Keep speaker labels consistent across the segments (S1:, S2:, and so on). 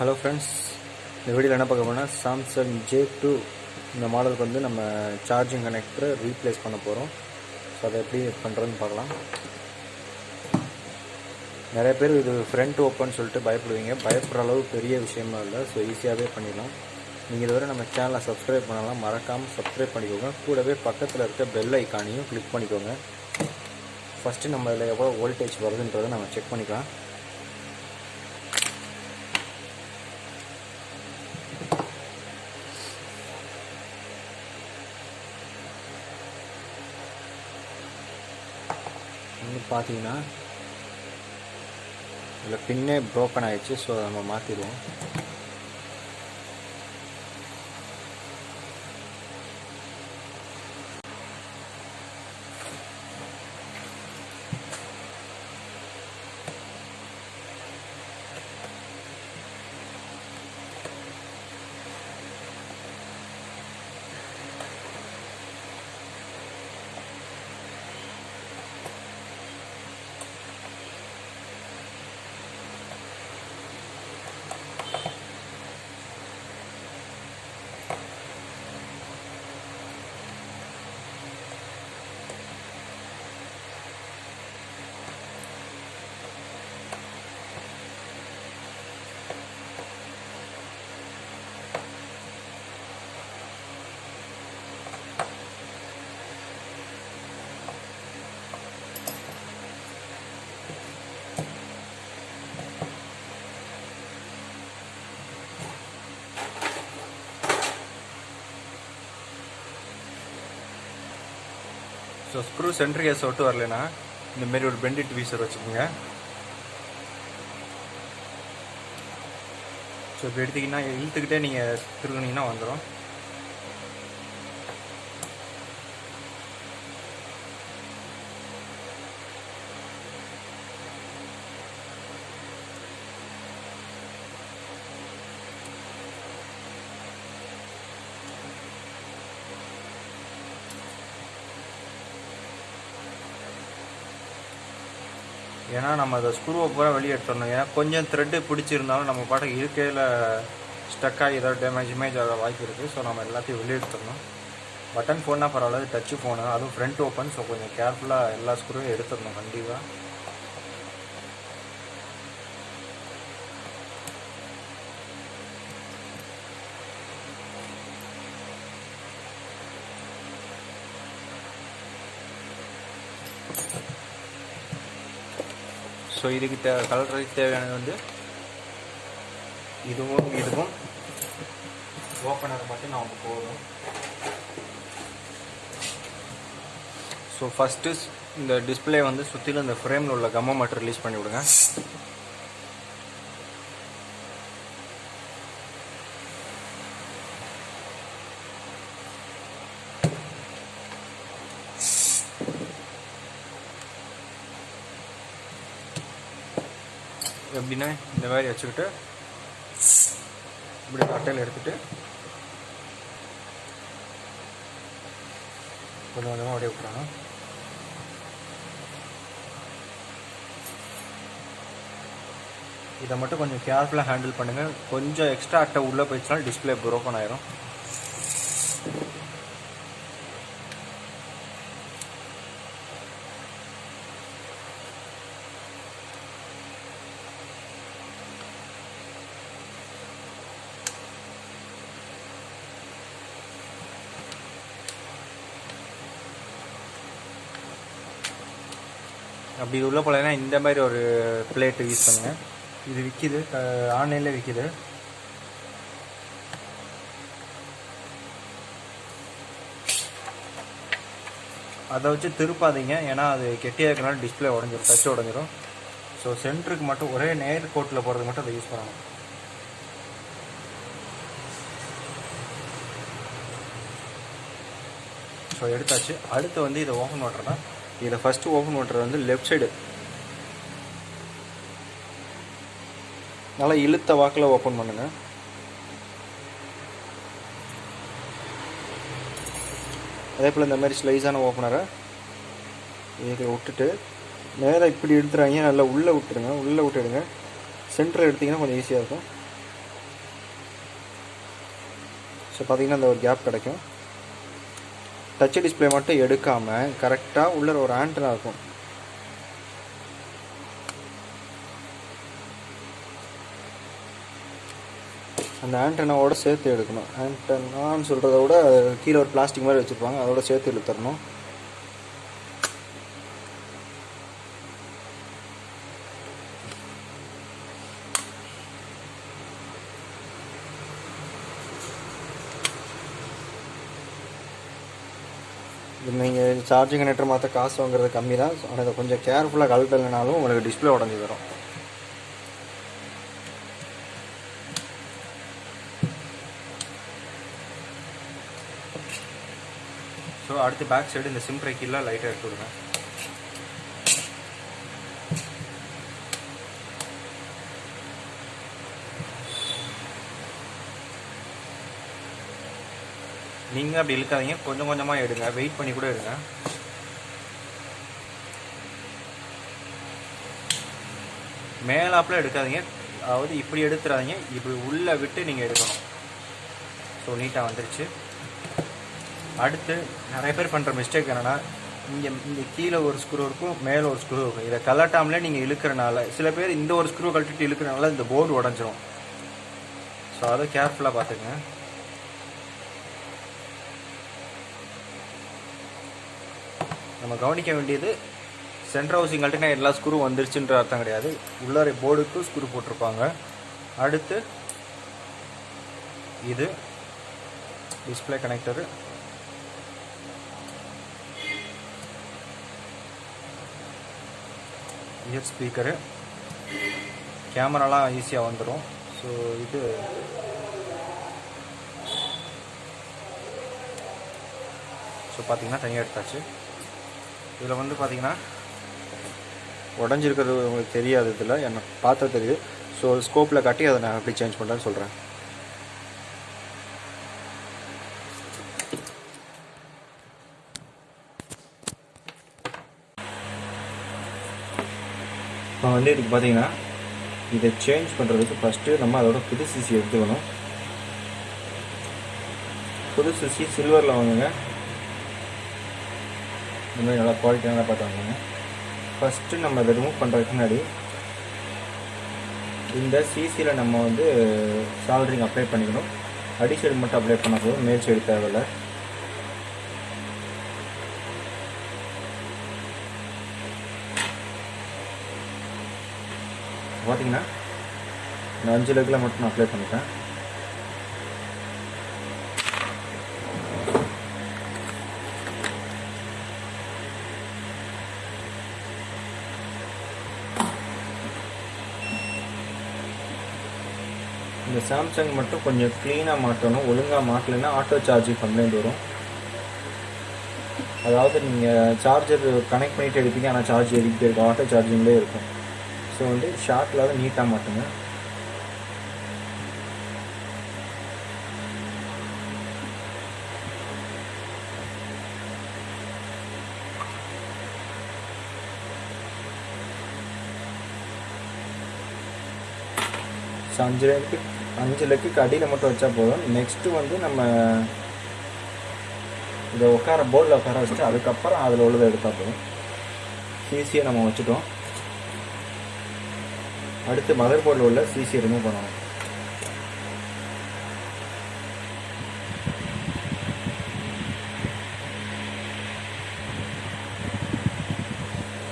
S1: Hello friends, இந்த வீடியோவில் என்ன பார்க்க போனால் சாம்சங் J2 இந்த மாடலுக்கு வந்து நம்ம சார்ஜிங் கனெக்டரை ரீப்ளேஸ் பண்ண போகிறோம். ஸோ அதை எப்படி பண்ணுறதுன்னு பார்க்கலாம். நிறைய பேர் இது ஃப்ரண்ட் ஓப்பன் சொல்லிட்டு பயப்படுவீங்க. பயப்படுற அளவு பெரிய விஷயமா இல்லை. ஸோ ஈஸியாகவே பண்ணிடலாம். நீங்கள் இதுவரை நம்ம சேனலை சப்ஸ்கிரைப் பண்ணலாம், மறக்காமல் சப்ஸ்கிரைப் பண்ணிக்கோங்க. கூடவே பக்கத்தில் இருக்க பெல் ஐக்கானையும் கிளிக் பண்ணிக்கோங்க. ஃபஸ்ட்டு நம்ம இதில் எவ்வளோ வோல்டேஜ் வருதுன்றதை நம்ம செக் பண்ணிக்கலாம். பார்த்தீங்கன்னா இதில் பின்னே ப்ரோக்கன் ஆகிடுச்சு. ஸோ அதை நம்ம மாற்றிடுவோம். ஸோ ஸ்க்ரூ சென்ட்ரு கேஸ் ஒட்டு வரலைன்னா இந்தமாரி ஒரு பெண்டிட் வீசர் வச்சுக்கோங்க. ஸோ இப்போ எடுத்திங்கன்னா இழுத்துக்கிட்டே நீங்கள் திருகுனீங்கன்னா வந்துடும். ஏன்னா நம்ம அதை ஸ்க்ரூவை பூரா வெளியே எடுத்துடணும். ஏன்னா கொஞ்சம் த்ரெட்டு பிடிச்சிருந்தாலும் நம்ம பாட்டுக்கு இருக்கையில் ஸ்டக்காகி ஏதாவது இமேஜ் ஆக வாய்ப்பு இருக்குது. ஸோ நம்ம எல்லாத்தையும் வெளியே எடுத்துடணும். பட்டன் ஃபோன்னா பரவாயில்ல, டச்சு ஃபோனு, அதுவும் ஃப்ரண்ட் ஓப்பன். ஸோ கொஞ்சம் கேர்ஃபுல்லாக எல்லா ஸ்க்ரூவையும் எடுத்துடணும் கண்டிப்பாக. ஸோ இதுக்கு கலருக்கு தேவையானது வந்து இதுவும் ஓப்பனர் மட்டும் நமக்கு போதும். ஸோ ஃபஸ்ட்டு இந்த டிஸ்பிளே வந்து சுற்றிலும் இந்த ஃப்ரேமில் உள்ள கம்மை மட்டும் ரிலீஸ் பண்ணி விடுங்க. எப்படின்னா இந்த மாதிரி வச்சுக்கிட்டு இப்படி கட்டையில் எடுத்துகிட்டு கொஞ்சம் கொஞ்சமாக அப்படியே விட்டுறாங்க. இதை மட்டும் கொஞ்சம் கேர்ஃபுல்லாக ஹேண்டில் பண்ணுங்கள். கொஞ்சம் எக்ஸ்ட்ரா அட்டை உள்ளே போயிடுச்சுனாலும் டிஸ்பிளே ப்ரோக்கன் ஆயிரும். அப்படி உள்ள போலன்னா இந்த மாதிரி ஒரு பிளேட்டு யூஸ் பண்ணுங்கள். இது விற்கிது, ஆன்லைனில் விற்கிது. அதை வச்சு திருப்பாதீங்க, ஏன்னா அது கெட்டியாக இருக்கிறனால டிஸ்பிளே உடஞ்சிரும், டச் உடஞ்சிரும். ஸோ சென்டருக்கு மட்டும் ஒரே நேர் கோட்டில் போகிறது மட்டும் அதை யூஸ் பண்ணணும். ஸோ எடுத்தாச்சு. அடுத்து வந்து இதை ஓப்பன் பண்ணுறேன்னா இதை ஃபஸ்ட்டு ஓப்பன் பண்ணுறது வந்து லெஃப்ட் சைடு நல்லா இழுத்த வாக்கில் ஓப்பன் பண்ணுங்கள். அதே போல் இந்த மாதிரி ஸ்லைஸான ஓப்பனரை இதில் விட்டுட்டு நேராக இப்படி எடுத்துறாங்க, நல்லா உள்ளே விட்டுருங்க. உள்ளே விட்டுடுங்க. சென்டர் எடுத்திங்கன்னா கொஞ்சம் ஈஸியாக இருக்கும். பார்த்திங்கன்னா இந்த ஒரு கேப் கிடைக்கும். டச் டிஸ்பிளே மட்டும் எடுக்காமல் கரெக்டாக உள்ள ஒரு ஆண்டனா இருக்கும். அந்த ஆண்டனாவோட சேர்த்து எடுக்கணும். ஆண்டனான்னு சொல்கிறத விட கீழே ஒரு பிளாஸ்டிக் மாதிரி வச்சுருப்பாங்க, அதோட சேர்த்து இழுத்துடணும். நீங்கள் சார்ஜிங் கனெக்டர் மாற்ற காசு வாங்குறது கம்மி தான். ஆனால் இதை கொஞ்சம் கேர்ஃபுல்லாக கழட்டலைனாலும் உங்களுக்கு டிஸ்பிளே உடஞ்சி வரும். ஸோ அடுத்து பேக் சைடு இந்த சிம் ட்ரைக்கில் லைட்டாக எடுத்து விடுங்க. நீங்கள் அப்படி இழுக்காதீங்க, கொஞ்சம் கொஞ்சமாக எடுங்க, வெயிட் பண்ணி கூட எடுங்க. மேலாப்பில் எடுக்காதீங்க, அதாவது இப்படி எடுத்துடாதீங்க, இப்படி உள்ளே விட்டு நீங்கள் எடுக்கணும். ஸோ நீட்டாக வந்துருச்சு. அடுத்து நிறைய பேர் பண்ணுற மிஸ்டேக் என்னென்னா, இங்கே கீழே ஒரு ஸ்க்ரூ இருக்கும், மேலே ஒரு ஸ்க்ரூ இருக்கும். இதை கலட்டாமலே நீங்கள் இழுக்கிறனால, சில பேர் இந்த ஒரு ஸ்க்ரூ கழட்டிட்டு இழுக்கிறனால இந்த போர்டு உடஞ்சிரும். ஸோ அதை கேர்ஃபுல்லாக பார்த்துங்க. நம்ம கவனிக்க வேண்டியது, சென்டர் ஹவுசிங் கழட்டினா எல்லா ஸ்க்ரூ வந்துருச்சுன்ற அர்த்தம் கிடையாது. உள்ளார போர்டுக்கு ஸ்க்ரூ போட்டிருப்பாங்க. அடுத்து இது டிஸ்பிளே கனெக்டரு, இயர் ஸ்பீக்கரு, கேமராலாம் ஈஸியாக வந்துடும். ஸோ இது பார்த்திங்கன்னா தனியாக எடுத்தாச்சு. இதில் வந்து பார்த்திங்கன்னா உடஞ்சிருக்கிறது உங்களுக்கு தெரியாது, இதில் என்ன பார்த்தா தெரியுது. ஸோ ஸ்கோப்பில் காட்டி அதை நான் எப்படி சேஞ்ச் பண்ணுறேன்னு சொல்கிறேன். இப்போ வந்து இதுக்கு பார்த்தீங்கன்னா இதை சேஞ்ச் பண்ணுறதுக்கு ஃபஸ்ட்டு நம்ம அதோட புது சிசி எடுத்துக்கணும். புது சிசி சில்வரில் வாங்குங்க, இந்த மாதிரி நல்லா குவாலிட்டியாக பார்த்து வாங்குங்க. ஃபஸ்ட்டு நம்ம அதை ரிமூவ் பண்ணுறதுக்கு முன்னாடி இந்த சிசியில் நம்ம வந்து சால்ட்ரிங் அப்ளை பண்ணிக்கணும். அடி சைடு மட்டும் அப்ளை பண்ண போதும், மேல் சைடு தேவையில்லை. பார்த்தீங்கன்னா இந்த 5 லெக்கில் மட்டும் நான் அப்ளை பண்ணிட்டேன். இந்த சாம்சங் மட்டும் கொஞ்சம் க்ளீனாக மாற்றணும். ஒழுங்காக மாட்டலைன்னா ஆட்டோ சார்ஜிங் கம்ப்ளைண்ட் வரும். அதாவது நீங்கள் சார்ஜர் கனெக்ட் பண்ணிவிட்டு எடுப்பீங்க, ஆனால் சார்ஜ் எடுக்கிட்டே இருக்கும், ஆட்டோ சார்ஜிங்லேயே இருக்கும். ஸோ வந்து ஷார்ட்டில் நீட்டாக மாட்டுங்க. ஸோ 5 லெக்குக்கு அடியில் மட்டும் வச்சா போதும். நெக்ஸ்ட்டு வந்து நம்ம இதை போர்டில் உட்கார வச்சுட்டு அதுக்கப்புறம் அதில் உள்ளதை எடுத்தால் போதும். சிசியை நம்ம வச்சுட்டோம். அடுத்து மதர் போர்டில் உள்ள சிசியை ரிமூவ் பண்ணணும்.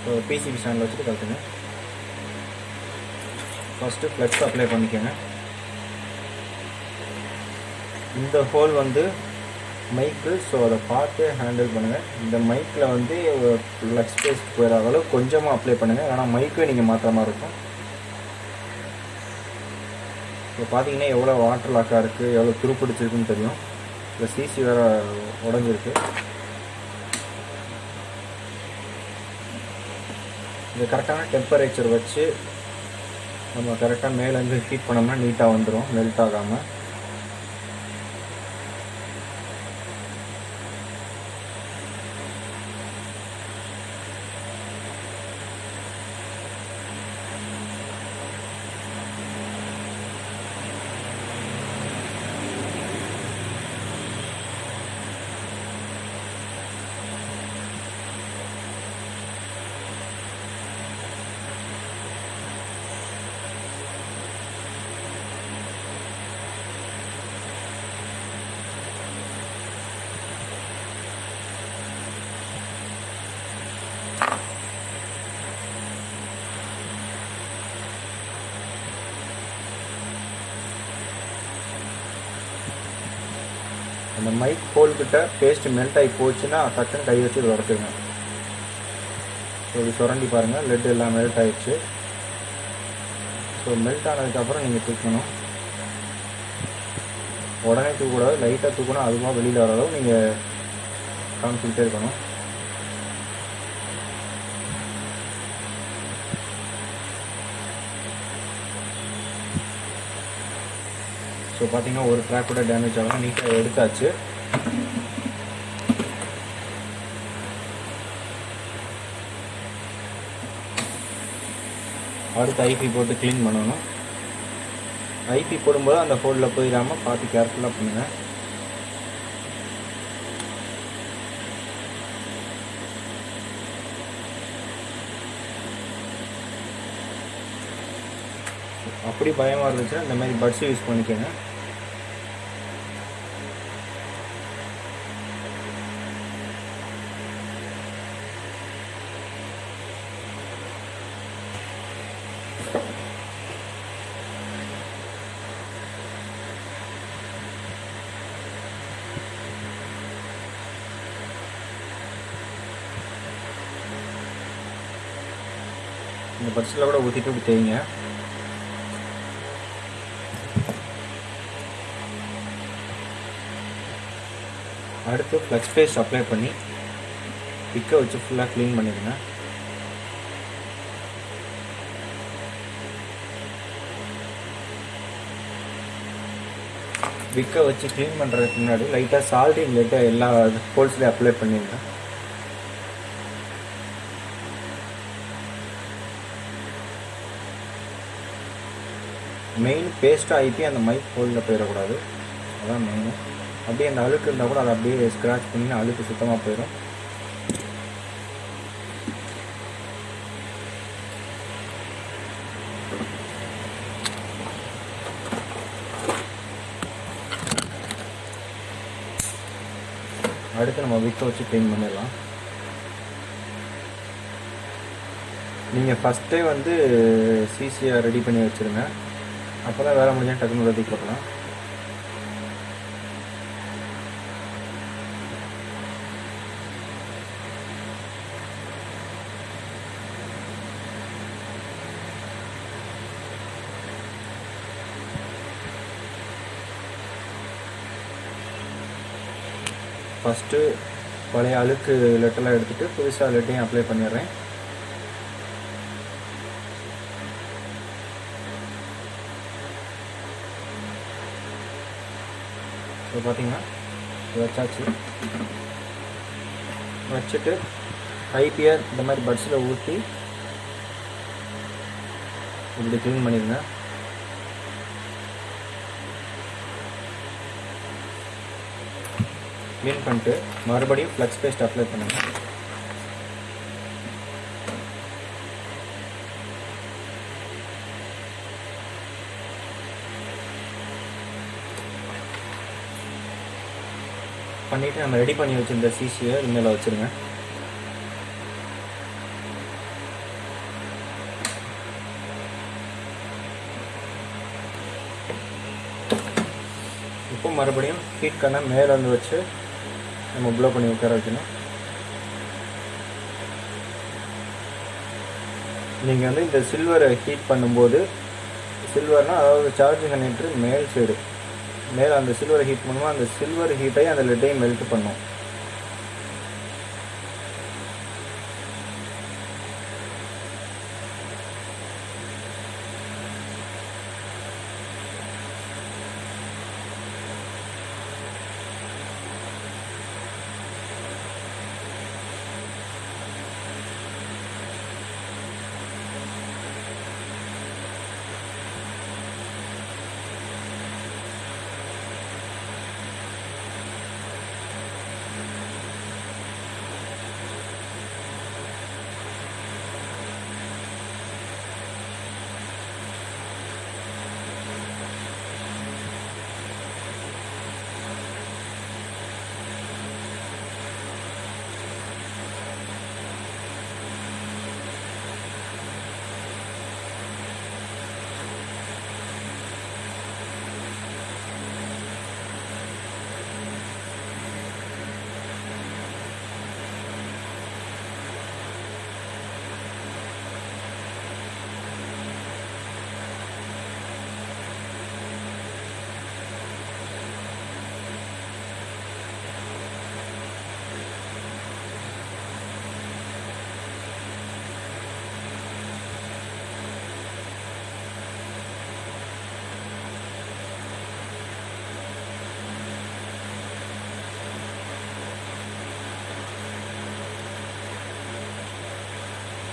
S1: ஸோ பிசிபி ஸ்டாண்டில் வச்சுட்டு கழட்டுங்க. ஃபஸ்ட்டு ஃப்ளெக்ஸ் அப்ளை பண்ணிக்கோங்க. இந்த ஹோல் வந்து மைக்கு, ஸோ அதை பார்த்து ஹேண்டில் பண்ணுங்கள். இந்த மைக்கில் வந்து ஃப்ளெக்ஸ் ஸ்பேஸ் போயிடாத அளவு கொஞ்சமாக அப்ளை பண்ணுங்கள், ஆனால் மைக்கே நீங்கள் மாற்றுற மாதிரி இருக்கும். இப்போ பார்த்தீங்கன்னா எவ்வளோ வாட்டர் லாக்காக இருக்குது, எவ்வளோ துருப்பிடிச்சிருக்குன்னு தெரியும். இப்போ சிசி வேறு உடஞ்சிருக்கு. இது கரெக்டான டெம்பரேச்சர் வச்சு நம்ம கரெக்டாக மேலேருந்து ஹீட் பண்ணோம்னா நீட்டாக வந்துடும், மெல்ட் ஆகாமல். அந்த மைக் ஹோல் கிட்ட பேஸ்ட் மெல்ட் ஆகி போச்சுன்னா டக்குன்னு கை வச்சு இது உடச்சிருங்க. ஸோ இது சுரண்டி பாருங்கள், லெட் எல்லாம் மெல்ட் ஆகிடுச்சு. ஸோ மெல்ட் ஆனதுக்கப்புறம் நீங்கள் தூக்கணும். உடனே தூக்கக்கூடாது, லைட்டாக தூக்கணும். அதுவாக வெளியில் வர அளவு நீங்கள் காமிச்சிக்கிட்டே இருக்கணும். ஸோ பார்த்தீங்கன்னா ஒரு ட்ராக் கூட டேமேஜ் ஆகலாம், நீட்டாக எடுத்தாச்சு. அடுத்து ஐபி போட்டு க்ளீன் பண்ணணும். ஐபி போடும்போது அந்த ஹோலில் போயிடாமல் பார்த்து கேர்ஃபுல்லாக பண்ணுங்கள். அப்படி பயமாக இருந்துச்சுன்னா இந்த மாதிரி பட்ஸ் யூஸ் பண்ணிக்கோங்க. இந்த பட்ஸில் கூட ஊற்றிட்டு இப்படி தேய்ங்க. அடுத்து ஃப்ளக்ஸ் பேஸ்ட் அப்ளை பண்ணி பிக்கை வச்சு ஃபுல்லாக க்ளீன் பண்ணிடுங்க. விக்கை வச்சு க்ளீன் பண்ணுறதுக்கு முன்னாடி லைட்டாக சால்ட்டிங் லைட்டாக எல்லா ஹோல்ஸ்லேயும் அப்ளை பண்ணிடுங்க. மெயின் பேஸ்ட்டாக ஐபி அந்த மைக் ஹோலில் போயிடக்கூடாது, அதான் மெயின். அப்படியே அந்த அழுக்கு இருந்தால் கூட அதை அப்படியே ஸ்க்ராட்ச் பண்ணி அழுக்கு சுத்தமாக போயிடும். அடுத்து நம்ம விக்கை வச்சு க்ளீன் பண்ணிடலாம். நீங்கள் ஃபஸ்ட்டே வந்து சிசியை ரெடி பண்ணி வச்சுருங்க, அப்போ தான் வேலை முடிஞ்சால் டக்குன்னு உதவி போடலாம். ஃபஸ்ட்டு பழைய அழுக்கு லெட்டெல்லாம் எடுத்துகிட்டு புதுசாக லெட்டையும் அப்ளை பண்ணிடுறேன். இப்போ பார்த்தீங்கன்னா வச்சாச்சு. வச்சுட்டு ஐபியை இந்த மாதிரி பட்ஸில் ஊற்றி இப்படி க்ளீன் பண்ணிடுங்க. க்ளீன் பண்ணிட்டு மறுபடியும் ஃப்ளக்ஸ் பேஸ்ட் அப்ளை பண்ணுங்கள். பண்ணிவிட்டு நம்ம ரெடி பண்ணி வச்சுருந்த சிசியை இனிமேல் வச்சுருங்க. இப்போ மறுபடியும் ஹீட் கண்ணை மேலே வந்து வச்சு நம்ம ப்ளோ பண்ணி உட்கார வைக்கணும். நீங்கள் வந்து இந்த சில்வரை ஹீட் பண்ணும்போது, சில்வர்னால் அதாவது சார்ஜிங் கனெக்டர் மேல் சைடு மேலே அந்த சில்வரை ஹீட் பண்ணுவோம், அந்த சில்வர் ஹீட்டை அந்த லெட்டையும் மெல்ட் பண்ணும்.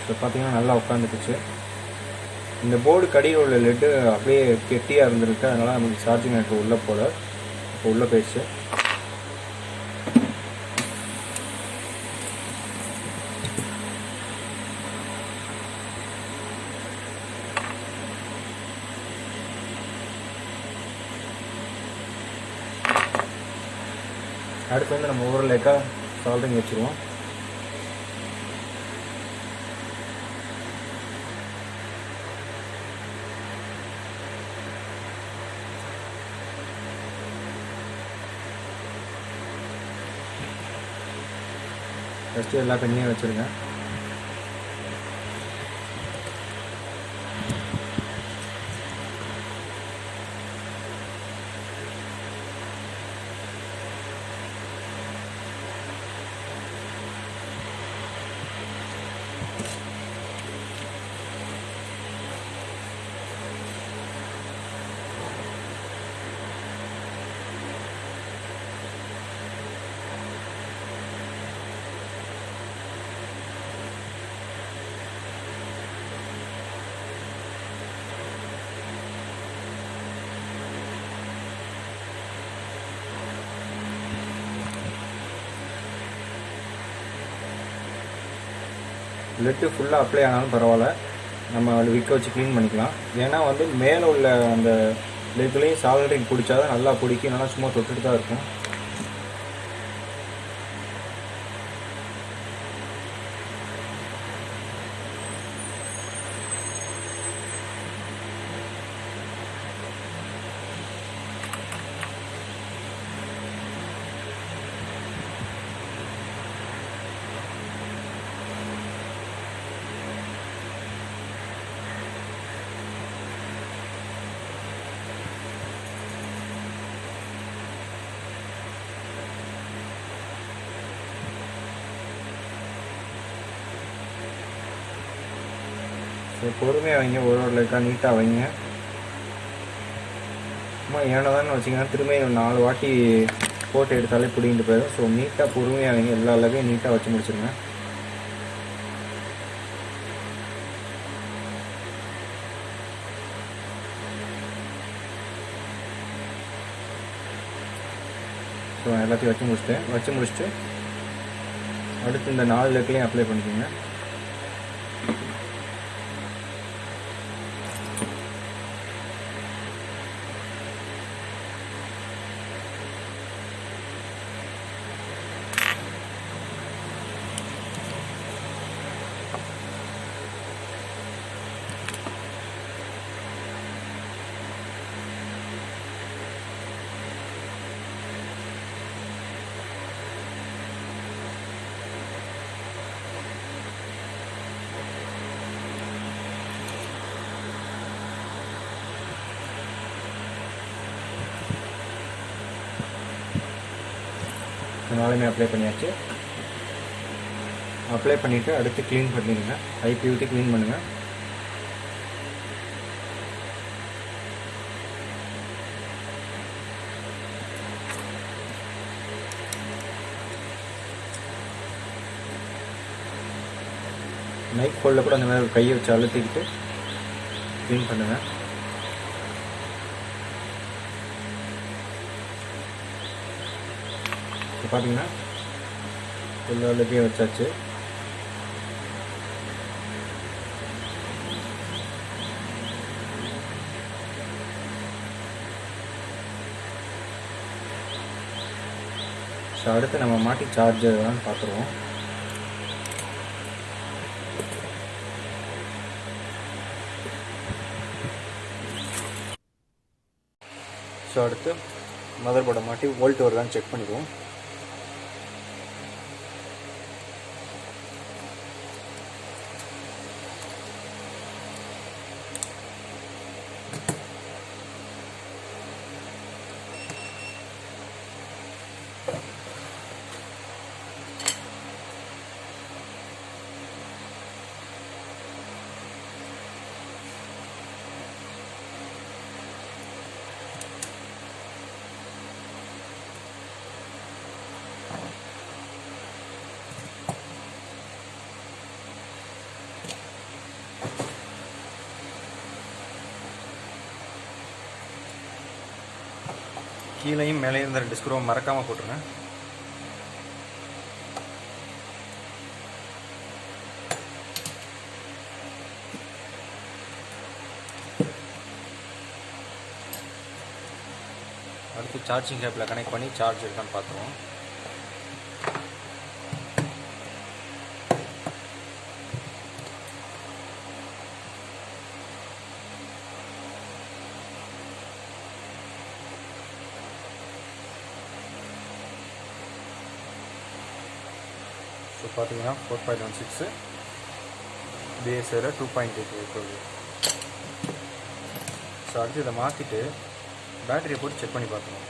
S1: ஸோ பார்த்தீங்கன்னா நல்லா உட்காந்துக்குச்சு. இந்த போர்டு கடியில் உள்ள லெட்டு அப்படியே கெட்டியாக இருந்திருக்கு, அதனால் நமக்கு சார்ஜிங் எனக்கு உள்ளே போல. இப்போ உள்ளே போயிடுச்சு. அடுத்து வந்து நம்ம ஒரு லேக்காக சால்ட்ரிங் வச்சுருவோம். ஃபஸ்ட்டு எல்லா தண்ணியும் வச்சுருங்க. லெட்டு ஃபுல்லாக அப்ளை ஆனாலும் பரவாயில்ல, நம்ம விக்க வச்சு க்ளீன் பண்ணிக்கலாம். ஏன்னா வந்து மேலே உள்ள அந்த லெட்டுலேயும் சால்ட்ரிங் பிடிச்சா தான் நல்லா பிடிக்கும், நல்லா சும்மா தொட்டுட்டு தான் இருக்கும். ஸோ பொறுமையாக வைங்க, ஒரு லைக்காக நீட்டாக வைங்க. சும்மா ஏனதான்னு வச்சிங்கன்னா திரும்ப 4 வாட்டி போட்டு எடுத்தாலே பிடிங்கிட்டு போயிடும். ஸோ நீட்டாக பொறுமையாக வைங்க, எல்லா லகையும் நீட்டாக வச்சு முடிச்சுருங்க. ஸோ எல்லாத்தையும் வச்சு முடிச்சுட்டு அடுத்து இந்த 4 லெக்லையும் அப்ளை பண்ணிக்கோங்க. நாலுமே அப்ளை பண்ணியாச்சு. அப்ளை பண்ணிவிட்டு அடுத்து க்ளீன் பண்ணிடுங்க. ஐபி ஊற்றி க்ளீன் பண்ணுங்கள். நைட் ஹோலில் கூட அந்த மாதிரி ஒரு கையை வச்சு அழுத்திக்கிட்டு க்ளீன் பண்ணுங்கள். இப்போ பார்த்தீங்கன்னா எல்லா லெக்கையும் வச்சாச்சு. ஸோ அடுத்து நம்ம மாட்டி சார்ஜர் தான் பார்த்துருவோம். ஸோ அடுத்து மதர் போர்டை மாட்டி வோல்ட் வருதான்னு செக் பண்ணிடுவோம். கீழேயும் மேலே இருந்த 2 ஸ்க்ரூவை மறக்காமல் போட்டுருங்க. அடுத்து சார்ஜிங் கேப்பில் கனெக்ட் பண்ணி சார்ஜ் இருக்கான்னு பார்த்துருவோம். ஸோ பார்த்தீங்கன்னா 4.16 பிஎஸ்ஐயில் 2.8 இருக்குது. ஸோ அடுத்து இதை மாற்றிட்டு பேட்டரியை போட்டு செக் பண்ணி பார்க்கணும்.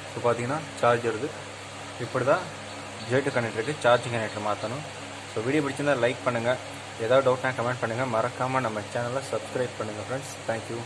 S1: இப்போ பார்த்தீங்கன்னா சார்ஜ் வருது. இப்படி தான் ஜேட்டு கனெக்டருக்கு சார்ஜிங் கனெக்டர் மாற்றணும். ஸோ வீடியோ பிடிச்சிருந்தால் லைக் பண்ணுங்கள். ஏதாவது டவுட்னா கமெண்ட் பண்ணுங்கள். மறக்காமல் நம்ம சேனலை சப்ஸ்கிரைப் பண்ணுங்கள் ஃப்ரெண்ட்ஸ். தேங்க்யூ.